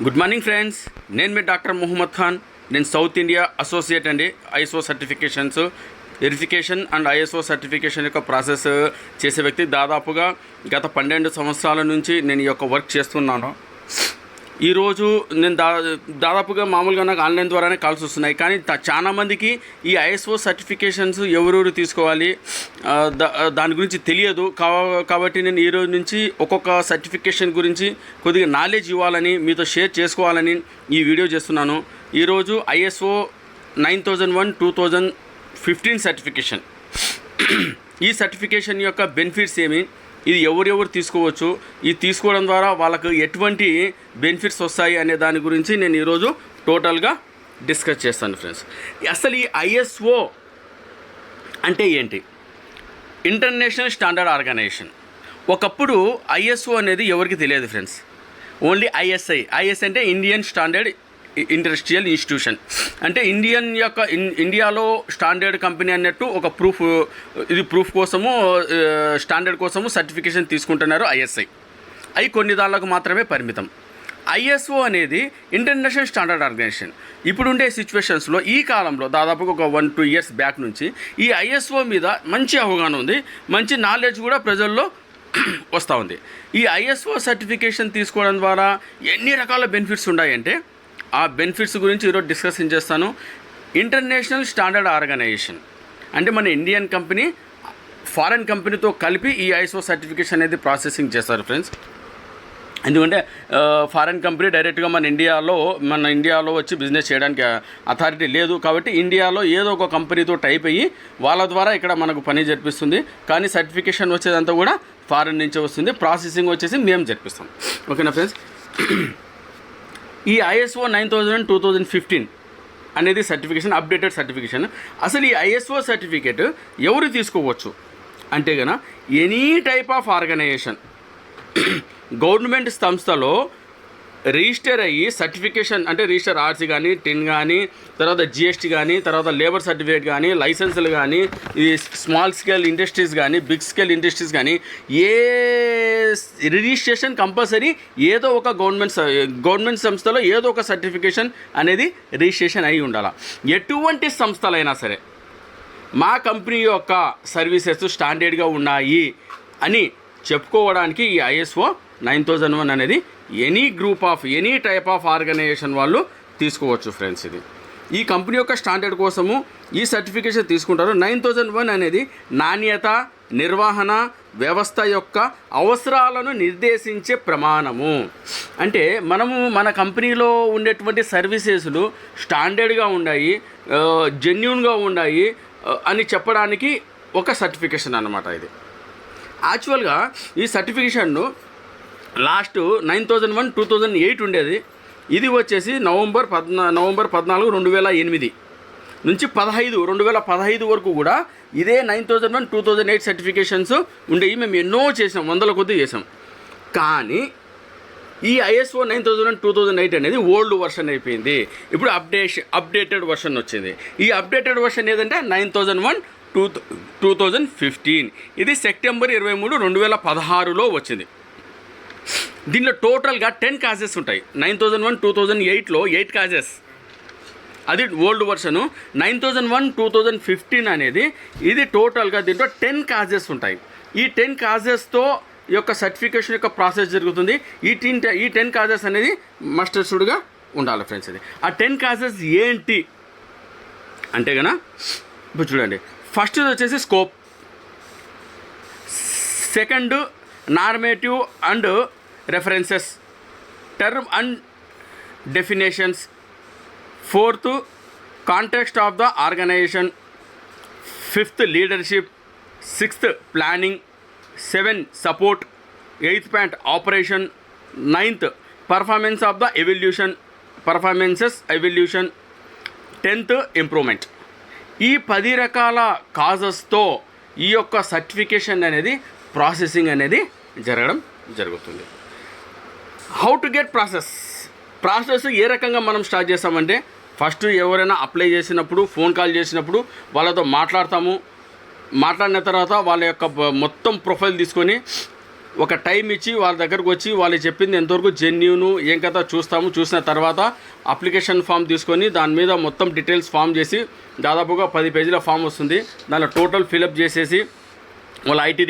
Good morning friends, నేను మీ doctor Mohammed Khan. నేను south India associate అండి. ISO certifications verification and ISO certification యొక్క process చేసే వ్యక్తి. దాదాపుగా గత 12 సంవత్సరాల నుంచి నేను ఈ యొక్క వర్క్ చేస్తున్నాను. ఈరోజు నేను దాదాపుగా మామూలుగా నాకు ఆన్లైన్ ద్వారానే కాల్స్ వస్తున్నాయి, కానీ చాలా మందికి ఈ ఐఎస్ఓ సర్టిఫికేషన్స్ ఎవరెవరు తీసుకోవాలి దాని గురించి తెలియదు. కాబట్టి నేను ఈరోజు నుంచి ఒక్కొక్క సర్టిఫికేషన్ గురించి కొద్దిగా నాలెడ్జ్ ఇవ్వాలని, మీతో షేర్ చేసుకోవాలని ఈ వీడియో చేస్తున్నాను. ఈరోజు ఐఎస్ఓ 9001-2015 సర్టిఫికేషన్. ఈ సర్టిఫికేషన్ యొక్క బెనిఫిట్స్ ఏమి, ఇది ఎవరెవరు తీసుకోవచ్చు, ఇది తీసుకోవడం ద్వారా వాళ్ళకు ఎటువంటి బెనిఫిట్స్ వస్తాయి అనే దాని గురించి నేను ఈరోజు టోటల్గా డిస్కస్ చేస్తాను ఫ్రెండ్స్. అసలు ఈ ఐఎస్ఓ అంటే ఏంటి? International standard organization. ఒకప్పుడు ఐఎస్ఓ అనేది ఎవరికి తెలియదు ఫ్రెండ్స్. ఓన్లీ ఐఎస్ఐ అంటే ఇండియన్ స్టాండర్డ్ ఇండస్ట్రియల్ ఇన్స్టిట్యూషన్. అంటే ఇండియాలో స్టాండర్డ్ కంపెనీ అన్నట్టు ఒక ప్రూఫ్ కోసము, స్టాండర్డ్ కోసము సర్టిఫికేషన్ తీసుకుంటున్నారు ఐఎస్ఐ. అవి కొన్ని దాళ్ళకు మాత్రమే పరిమితం. ఐఎస్ఓ అనేది ఇంటర్నేషనల్ స్టాండర్డ్ ఆర్గనైజేషన్. ఇప్పుడుండే సిచ్యువేషన్స్లో, ఈ కాలంలో దాదాపుగా ఒక 1-2 ఇయర్స్ బ్యాక్ నుంచి ఈ ఐఎస్ఓ మీద మంచి అవగాహన ఉంది, మంచి నాలెడ్జ్ కూడా ప్రజల్లో వస్తూ ఉంది. ఈ ఐఎస్ఓ సర్టిఫికేషన్ తీసుకోవడం ద్వారా ఎన్ని రకాల బెనిఫిట్స్ ఉన్నాయంటే ఆ బెనిఫిట్స్ గురించి ఈరోజు డిస్కషన్ చేస్తాను. ఇంటర్నేషనల్ స్టాండర్డ్ ఆర్గనైజేషన్ అంటే మన ఇండియన్ కంపెనీ ఫారెన్ కంపెనీతో కలిపి ఈ ఐఎస్ఓ సర్టిఫికేషన్ అనేది ప్రాసెసింగ్ చేస్తారు ఫ్రెండ్స్. ఎందుకంటే ఫారెన్ కంపెనీ డైరెక్ట్గా మన ఇండియాలో వచ్చి బిజినెస్ చేయడానికి అథారిటీ లేదు. కాబట్టి ఇండియాలో ఏదో ఒక కంపెనీతో టైప్ అయ్యి వాళ్ళ ద్వారా ఇక్కడ మనకు పని జరిపిస్తుంది. కానీ సర్టిఫికేషన్ వచ్చేదంతా కూడా ఫారెన్ నుంచి వస్తుంది. ప్రాసెసింగ్ వచ్చేసి మేము జరిపిస్తాం. ఓకేనా ఫ్రెండ్స్? ఈ ఐఎస్ఓ 9001-2015 అనేది సర్టిఫికేషన్, అప్డేటెడ్ సర్టిఫికేషన్. అసలు ఈ ఐఎస్ఓ సర్టిఫికేట్ ఎవరు తీసుకోవచ్చు అంటే కనుక any type of organization government సంస్థలో రిజిస్టర్ అయ్యి సర్టిఫికేషన్, అంటే రిజిస్టర్ ఆర్సీ కానీ, టిన్ కానీ, తర్వాత జిఎస్టీ కానీ, తర్వాత లేబర్ సర్టిఫికేట్ కానీ, లైసెన్సులు కానీ, ఈ స్మాల్ స్కేల్ ఇండస్ట్రీస్ కానీ, బిగ్ స్కేల్ ఇండస్ట్రీస్ కానీ, ఏ రిజిస్ట్రేషన్ కంపల్సరీ ఏదో ఒక గవర్నమెంట్ సంస్థలో ఏదో ఒక సర్టిఫికేషన్ అనేది రిజిస్ట్రేషన్ అయి ఉండాలి. ఎటువంటి సంస్థలైనా సరే మా కంపెనీ యొక్క సర్వీసెస్ స్టాండర్డ్గా ఉన్నాయి అని చెప్పుకోవడానికి ఈ ఐఎస్ఓ 9001 అనేది ఎనీ టైప్ ఆఫ్ ఆర్గనైజేషన్ వాళ్ళు తీసుకోవచ్చు ఫ్రెండ్స్. ఇది ఈ కంపెనీ యొక్క స్టాండర్డ్ కోసము ఈ సర్టిఫికేషన్ తీసుకుంటారు. 9001 అనేది నాణ్యత, నిర్వహణ వ్యవస్థ యొక్క అవసరాలను నిర్దేశించే ప్రమాణము. అంటే మన కంపెనీలో ఉండేటువంటి సర్వీసెస్లు స్టాండర్డ్గా ఉన్నాయి, జెన్యూన్గా ఉన్నాయి అని చెప్పడానికి ఒక సర్టిఫికేషన్ అన్నమాట ఇది. యాక్చువల్గా ఈ సర్టిఫికేషన్ను లాస్ట్ 9001-2008 ఉండేది. ఇది వచ్చేసి నవంబర్ 14, 2008 నుంచి 2015 వరకు కూడా ఇదే 9001-2008 సర్టిఫికేషన్స్ ఉండేవి. మేము ఎన్నో చేసాం, 100 కొద్ది చేసాం. కానీ ఈ ఐఎస్ఓ 9001-2008 అనేది ఓల్డ్ వర్షన్ అయిపోయింది. ఇప్పుడు అప్డేటెడ్ వర్షన్ వచ్చింది. ఈ అప్డేటెడ్ వర్షన్ ఏదంటే 9001-2015. ఇది సెప్టెంబర్ 23, 2016లో వచ్చింది. దీనిలో టోటల్గా 10 కాజెస్ ఉంటాయి. 9001-2008లో 8 కాజెస్, అది ఓల్డ్ వర్షను. 9001-2015 అనేది ఇది టోటల్గా దీంట్లో 10 కాజెస్ ఉంటాయి. ఈ 10 కాజెస్తో ఈ యొక్క సర్టిఫికేషన్ యొక్క ప్రాసెస్ జరుగుతుంది. ఈ 10 కాజెస్ అనేది మస్టర్స్డ్గా ఉండాలి ఫ్రెండ్స్. ఇది ఆ 10 కాజెస్ ఏంటి అంటే కనుక ఇప్పుడు చూడండి. ఫస్ట్ వచ్చేసి scope, second normative and references, term and definitions, fourth context of the organization, fifth leadership, sixth planning, 7 support, 8th point operation, 9th performance of the evolution, 10th improvement. ఈ 10 రకాల కాజెస్తో ఈ యొక్క సర్టిఫికేషన్ అనేది ప్రాసెసింగ్ అనేది జరుగుతుంది. How to get process ఏ రకంగా మనం start చేస్తామంటే, ఫస్ట్ ఎవరైనా అప్లై చేసినప్పుడు, ఫోన్ కాల్ చేసినప్పుడు వాళ్ళతో మాట్లాడిన తర్వాత వాళ్ళ యొక్క మొత్తం ప్రొఫైల్ తీసుకొని ఒక టైం ఇచ్చి వాళ్ళ దగ్గరకు వచ్చి వాళ్ళు చెప్పింది ఎంతవరకు జెన్యూను ఏం కదా చూసిన తర్వాత అప్లికేషన్ ఫామ్ తీసుకొని దాని మీద మొత్తం డీటెయిల్స్ ఫామ్ చేసి దాదాపుగా 10 పేజీల ఫామ్ వస్తుంది. దానిలో టోటల్ ఫిలప్ చేసేసి వాళ్ళ ఐటీ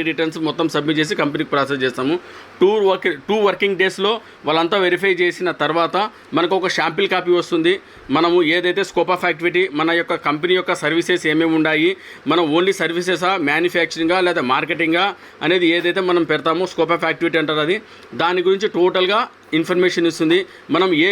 రిటర్న్స్ మొత్తం సబ్మిట్ చేసి కంపెనీకి ప్రాసెస్ చేస్తాము. 2 వర్కింగ్ డేస్లో వాళ్ళంతా వెరిఫై చేసిన తర్వాత మనకు ఒక శాంపిల్ కాపీ వస్తుంది. మనము ఏదైతే స్కోప్ ఆఫ్ యాక్టివిటీ, మన యొక్క కంపెనీ యొక్క సర్వీసెస్ ఏమేమి ఉన్నాయి, మనం ఓన్లీ సర్వీసెసా, మ్యానుఫ్యాక్చరింగా లేదా మార్కెటింగా అనేది ఏదైతే మనం పెడతామో స్కోప్ ఆఫ్ యాక్టివిటీ అంటారు అది. దాని గురించి టోటల్గా ఇన్ఫర్మేషన్ ఇస్తుంది. మనం ఏ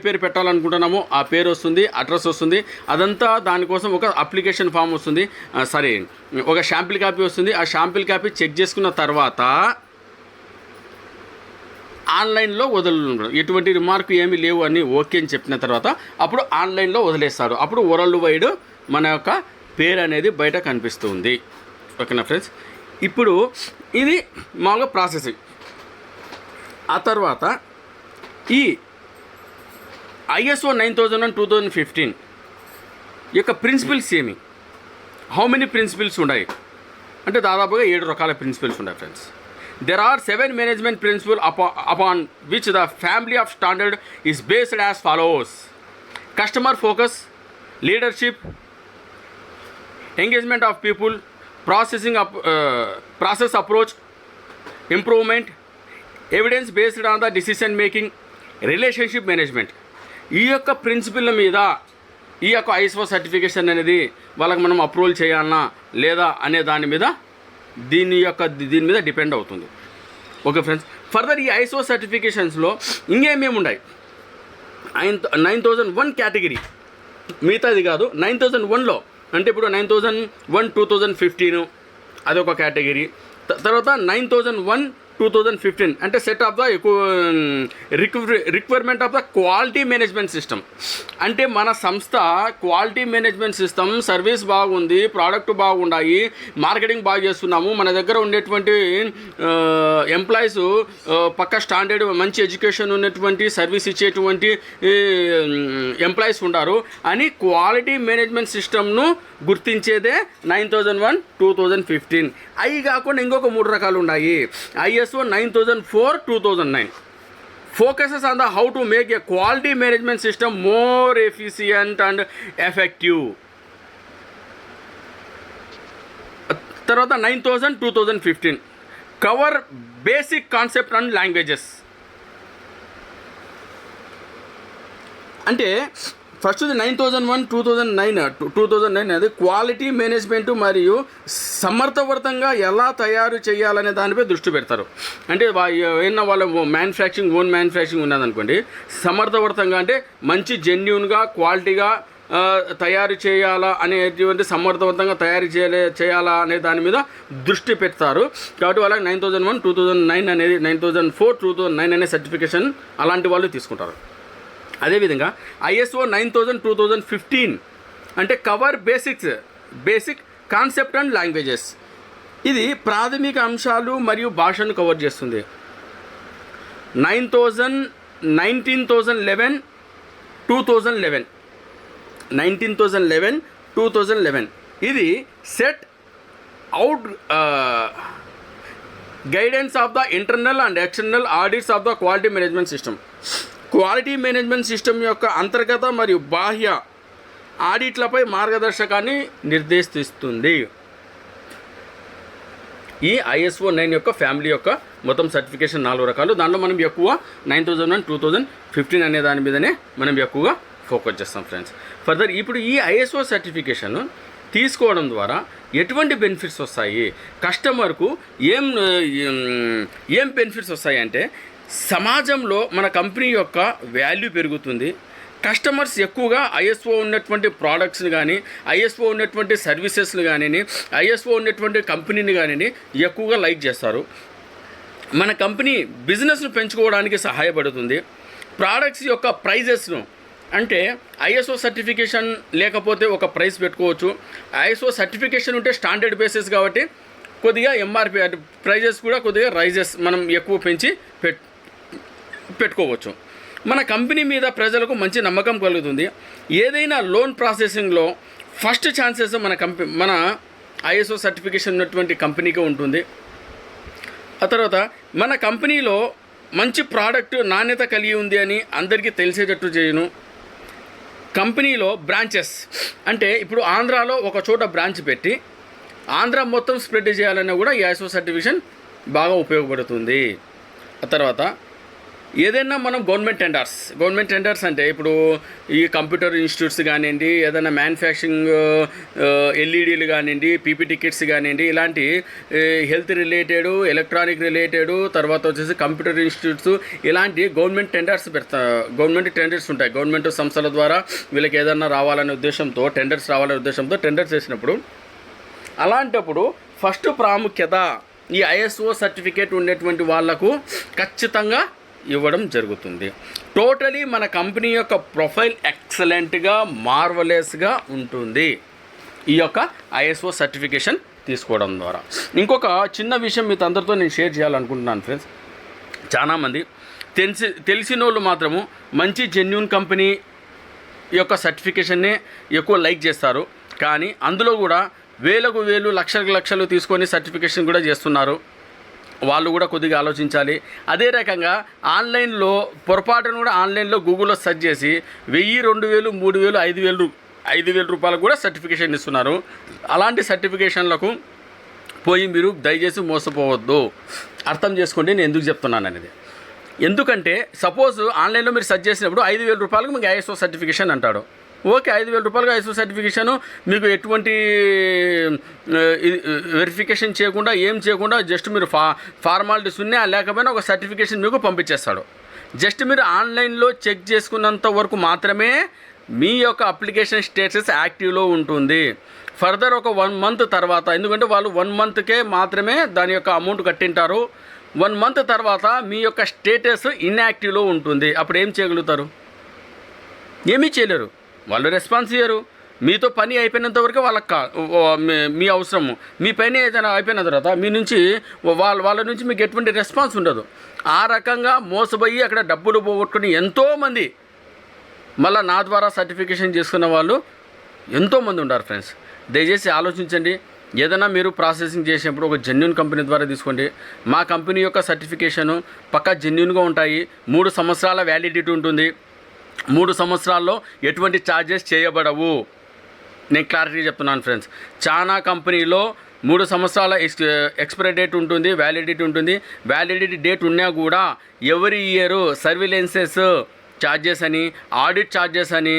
పేరు పెట్టాలనుకుంటున్నామో ఆ పేరు వస్తుంది, అడ్రస్ వస్తుంది. అదంతా దానికోసం ఒక అప్లికేషన్ ఫామ్ వస్తుంది, ఒక శాంపిల్ కాపీ వస్తుంది. ఆ శాంపిల్ కాపీ చెక్ చేసుకున్న తర్వాత ఆన్లైన్లో ఎటువంటి రిమార్క్ ఏమీ లేవు అని ఓకే అని చెప్పిన తర్వాత అప్పుడు ఆన్లైన్లో వదిలేస్తారు. అప్పుడు వరల్డ్ వైడ్ మన యొక్క పేరు అనేది బయట కనిపిస్తుంది. ఓకేనా ఫ్రెండ్స్, ఇప్పుడు ఇది మామూలుగా ప్రాసెసింగ్. ఆ తర్వాత ఈ ISO 9001:2015 యొక్క ప్రిన్సిపల్స్ ఏమి, హౌ మెనీ ప్రిన్సిపల్స్ ఉన్నాయి అంటే దాదాపుగా 7 రకాల ప్రిన్సిపల్స్ ఉన్నాయి friends. There are 7 management principles upon which the family of standard is based as follows: customer focus, leadership, engagement of people, process approach, improvement, evidence based on the decision making, relationship management. ఈ యొక్క principal మీద ఈ యొక్క ISO certification అనేది వాళ్ళకి మనం approval చేయాలన్నా లేదా అనే దాని మీద దీని మీద డిపెండ్ అవుతుంది. ఓకే ఫ్రెండ్స్, ఫర్దర్ ఈ ISO సర్టిఫికేషన్స్లో ఇంకేమేమి ఉన్నాయి, 9001 కేటగిరీ, మిగతాది కాదు. 9001లో అంటే ఇప్పుడు 9001:2015 అదొక కేటగిరీ. తర్వాత 9001:2015 అంటే set of the requirement of the quality management system. అంటే మన సంస్థ క్వాలిటీ మేనేజ్మెంట్ సిస్టమ్, సర్వీస్ బాగుంది, ప్రోడక్ట్ బాగుండాయి, మార్కెటింగ్ బాగా చేస్తున్నాము, మన దగ్గర ఉండేటువంటి ఎంప్లాయీస్ పక్క స్టాండర్డ్ మంచి ఎడ్యుకేషన్ ఉన్నటువంటి సర్వీస్ ఇచ్చేటువంటి ఎంప్లాయీస్ ఉండారు అని క్వాలిటీ మేనేజ్మెంట్ సిస్టమ్ను గుర్తించేదే 9001:2015. అవి కాకుండా ఇంకొక 3 రకాలు ఉన్నాయి. ISO 9004:2009 focuses on the how to make a quality management system more efficient and effective. తర్వాత 9000:2015 cover basic concept and languages. అంటే ఫస్ట్ది 9001:2009 అనేది క్వాలిటీ మేనేజ్మెంట్ మరియు సమర్థవంతంగా ఎలా తయారు చేయాలనే దానిపై దృష్టి పెడతారు. అంటే ఏమన్నా వాళ్ళ ఓన్ మ్యానుఫ్యాక్చరింగ్ ఉన్నదనుకోండి, సమర్థవంతంగా అంటే మంచి జెన్యూన్గా క్వాలిటీగా తయారు చేయాలా అనేటువంటి సమర్థవంతంగా తయారు చేయాలా అనే దాని మీద దృష్టి పెడతారు. కాబట్టి వాళ్ళకి 9001:2009 అనేది 9004:2009 అనే సర్టిఫికేషన్ అలాంటి వాళ్ళు తీసుకుంటారు. అదేవిధంగా ISO 9000:2015 అంటే cover basic concept and languages. ఇది ప్రాథమిక అంశాలు మరియు భాషను కవర్ చేస్తుంది. 1911 ఇది set out guidance of the internal and external audits of the quality management system. Quality management system యొక్క అంతర్గత మరియు బాహ్య ఆడిట్లపై మార్గదర్శకాన్ని నిర్దేశిస్తుంది. ఈ ISO 9 యొక్క ఫ్యామిలీ యొక్క మొత్తం సర్టిఫికేషన్ 4 రకాలు. దాంట్లో మనం ఎక్కువ 9001:2015 అనే దాని మీదనే మనం ఎక్కువగా ఫోకస్ చేస్తాం ఫ్రెండ్స్. ఫర్దర్ ఇప్పుడు ఈ ISO సర్టిఫికేషన్ తీసుకోవడం ద్వారా ఎటువంటి బెనిఫిట్స్ వస్తాయి, కస్టమర్కు ఏం బెనిఫిట్స్ వస్తాయి అంటే సమాజంలో మన కంపెనీ యొక్క వాల్యూ పెరుగుతుంది. కస్టమర్స్ ఎక్కువగా ISO ఉన్నటువంటి ప్రోడక్ట్స్ని కానీ, ISO ఉన్నటువంటి సర్వీసెస్ని కానీ, ISO ఉన్నటువంటి కంపెనీని కానీ ఎక్కువగా లైక్ చేస్తారు. మన కంపెనీ బిజినెస్ను పెంచుకోవడానికి సహాయపడుతుంది. ప్రోడక్ట్స్ యొక్క ప్రైజెస్ను అంటే ISO సర్టిఫికేషన్ లేకపోతే ఒక ప్రైస్ పెట్టుకోవచ్చు. ISO సర్టిఫికేషన్ ఉంటే స్టాండర్డ్ బేసిస్ కాబట్టి కొద్దిగా MRP ప్రైజెస్ కూడా కొద్దిగా రైజెస్ మనం ఎక్కువ పెంచి పెట్టుకోవచ్చు. మన కంపెనీ మీద ప్రజలకు మంచి నమ్మకం కలుగుతుంది. ఏదైనా లోన్ ప్రాసెసింగ్లో ఫస్ట్ ఛాన్సెస్ మన ISO సర్టిఫికేషన్ ఉన్నటువంటి కంపెనీకి ఉంటుంది. ఆ తర్వాత మన కంపెనీలో మంచి ప్రోడక్ట్ నాణ్యత కలిగి ఉంది అని అందరికీ తెలిసేటట్టు చేయను. కంపెనీలో బ్రాంచెస్ అంటే ఇప్పుడు ఆంధ్రాలో ఒక చోట బ్రాంచ్ పెట్టి ఆంధ్ర మొత్తం స్ప్రెడ్ చేయాలన్నా కూడా ఈ ఐఎస్ఓ సర్టిఫికేషన్ బాగా ఉపయోగపడుతుంది. ఆ తర్వాత ఏదైనా మనం గవర్నమెంట్ టెండర్స్ అంటే ఇప్పుడు ఈ కంప్యూటర్ ఇన్స్టిట్యూట్స్ కానివ్వండి, ఏదైనా మ్యానుఫ్యాక్చరింగ్ ఎల్ఈడీలు కానివ్వండి, పీపీటీ కిట్స్ కానివ్వండి, ఇలాంటి హెల్త్ రిలేటెడ్, ఎలక్ట్రానిక్ రిలేటెడ్, తర్వాత వచ్చేసి కంప్యూటర్ ఇన్స్టిట్యూట్స్, ఇలాంటి గవర్నమెంట్ టెండర్స్ ఉంటాయి. గవర్నమెంట్ సంస్థల ద్వారా వీళ్ళకి ఏదైనా రావాలనే ఉద్దేశంతో టెండర్స్ వేసినప్పుడు అలాంటప్పుడు ఫస్ట్ ప్రాముఖ్యత ఈ ఐఎస్ఓ సర్టిఫికేట్ ఉన్నటువంటి వాళ్లకు ఖచ్చితంగా ఇవ్వడం జరుగుతుంది. టోటలీ మన కంపెనీ యొక్క ప్రొఫైల్ ఎక్సలెంట్గా, మార్వలెస్గా ఉంటుంది ఈ యొక్క ఐఎస్ఓ సర్టిఫికేషన్ తీసుకోవడం ద్వారా. ఇంకొక చిన్న విషయం మీతో అందరితో నేను షేర్ చేయాలనుకుంటున్నాను ఫ్రెండ్స్. చాలామంది తెలిసిన వాళ్ళు మాత్రము మంచి జెన్యూన్ కంపెనీ యొక్క సర్టిఫికేషన్నే ఎక్కువ లైక్ చేస్తారు. కానీ అందులో కూడా వేలు లక్షలు తీసుకొని సర్టిఫికేషన్ కూడా చేస్తున్నారు. వాళ్ళు కూడా కొద్దిగా ఆలోచించాలి. అదే రకంగా ఆన్లైన్లో పొరపాటును కూడా ఆన్లైన్లో గూగుల్లో సెర్చ్ చేసి 1000, 2000, 3000, 5000 రూపాయలకు కూడా సర్టిఫికేషన్ ఇస్తున్నారు. అలాంటి సర్టిఫికేషన్లకు పోయి మీరు దయచేసి మోసపోవద్దు. అర్థం చేసుకోండి నేను ఎందుకు చెప్తున్నాను అనేది. ఎందుకంటే సపోజ్ ఆన్లైన్లో మీరు సెర్చ్ చేసినప్పుడు 5000 రూపాయలకు మీకు ఐఎస్ఓ సర్టిఫికేషన్ అంటాడు. ఓకే, 5000 రూపాయలుగా ఐఎస్ఓ సర్టిఫికేషను మీకు ఎటువంటి వెరిఫికేషన్ చేయకుండా ఏం చేయకుండా జస్ట్ మీరు ఫార్మాలిటీస్ ఉన్నా లేకపోయినా ఒక సర్టిఫికేషన్ మీకు పంపించేస్తాడు. జస్ట్ మీరు ఆన్లైన్లో చెక్ చేసుకున్నంత వరకు మాత్రమే మీ యొక్క అప్లికేషన్ స్టేటస్ యాక్టివ్లో ఉంటుంది. ఫర్దర్ ఒక 1 మంత్ తర్వాత, ఎందుకంటే వాళ్ళు 1 మంత్కే మాత్రమే దాని యొక్క అమౌంట్ కట్టింటారు. 1 మంత్ తర్వాత మీ యొక్క స్టేటస్ ఇన్యాక్టివ్లో ఉంటుంది. అప్పుడు ఏం చేయగలుగుతారు? ఏమీ చేయలేరు. వాళ్ళు రెస్పాన్స్ ఇయ్యరు. మీతో పని అయిపోయినంత వరకు వాళ్ళకి మీ అవసరము, మీ పని ఏదైనా అయిపోయిన తర్వాత మీ నుంచి వాళ్ళ నుంచి మీకు ఎటువంటి రెస్పాన్స్ ఉండదు. ఆ రకంగా మోసపోయి అక్కడ డబ్బులు పోగొట్టుకుని ఎంతోమంది మళ్ళీ నా ద్వారా సర్టిఫికేషన్ చేసుకున్న వాళ్ళు ఎంతోమంది ఉన్నారు ఫ్రెండ్స్. దయచేసి ఆలోచించండి. ఏదైనా మీరు ప్రాసెసింగ్ చేసినప్పుడు ఒక జెన్యూన్ కంపెనీ ద్వారా తీసుకోండి. మా కంపెనీ యొక్క సర్టిఫికేషను పక్కా జెన్యూన్గా ఉంటాయి. 3 సంవత్సరాల వ్యాలిడిటీ ఉంటుంది. 3 సంవత్సరాల్లో ఎటువంటి ఛార్జెస్ చేయబడవు. నేను క్లారిటీ చెప్తున్నాను ఫ్రెండ్స్. చాలా కంపెనీలో 3 సంవత్సరాల ఎక్స్పైరీ డేట్ ఉంటుంది, వ్యాలిడిటీ ఉంటుంది. వ్యాలిడిటీ డేట్ ఉన్నా కూడా ఎవరి ఇయర్ సర్విలెన్సెస్ ఛార్జెస్ అని, ఆడిట్ ఛార్జెస్ అని,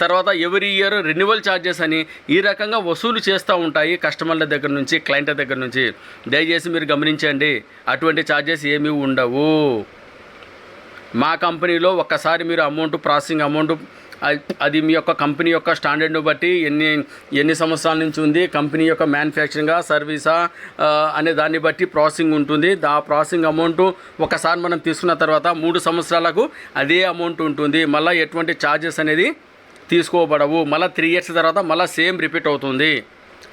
తర్వాత ఎవరి ఇయర్ రెన్యువల్ ఛార్జెస్ అని ఈ రకంగా వసూలు చేస్తూ ఉంటాయి కస్టమర్ల దగ్గర నుంచి, క్లయింట్ల దగ్గర నుంచి. దయచేసి మీరు గమనించండి, అటువంటి ఛార్జెస్ ఏమీ ఉండవు. మా కంపెనీలో ఒక్కసారి మీరు ప్రాసెసింగ్ అమౌంట్ అది మీ యొక్క కంపెనీ యొక్క స్టాండర్డ్ను బట్టి ఎన్ని సంవత్సరాల నుంచి ఉంది, కంపెనీ యొక్క మ్యానుఫ్యాక్చరింగా, సర్వీసా అనే దాన్ని బట్టి ప్రాసెసింగ్ ఉంటుంది. ఆ ప్రాసెసింగ్ అమౌంట్ ఒకసారి మనం తీసుకున్న తర్వాత 3 సంవత్సరాలకు అదే అమౌంట్ ఉంటుంది. మళ్ళీ ఎటువంటి ఛార్జెస్ అనేది తీసుకోబడవు. మళ్ళీ 3 years తర్వాత మళ్ళీ సేమ్ రిపీట్ అవుతుంది.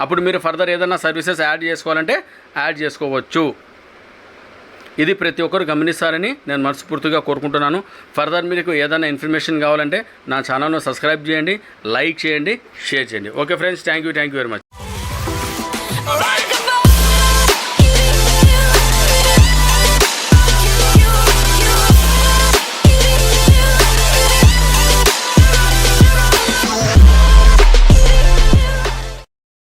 అప్పుడు మీరు ఫర్దర్ ఏదైనా సర్వీసెస్ యాడ్ చేసుకోవాలంటే యాడ్ చేసుకోవచ్చు. ఇది ప్రతి ఒక్కరు గమనిస్తారని నేను మనస్ఫూర్తిగా కోరుకుంటున్నాను. ఫర్దర్ మీకు ఏదైనా ఇన్ఫర్మేషన్ కావాలంటే నా ఛానల్ను సబ్స్క్రైబ్ చేయండి, లైక్ చేయండి, షేర్ చేయండి. Okay friends, thank you very much.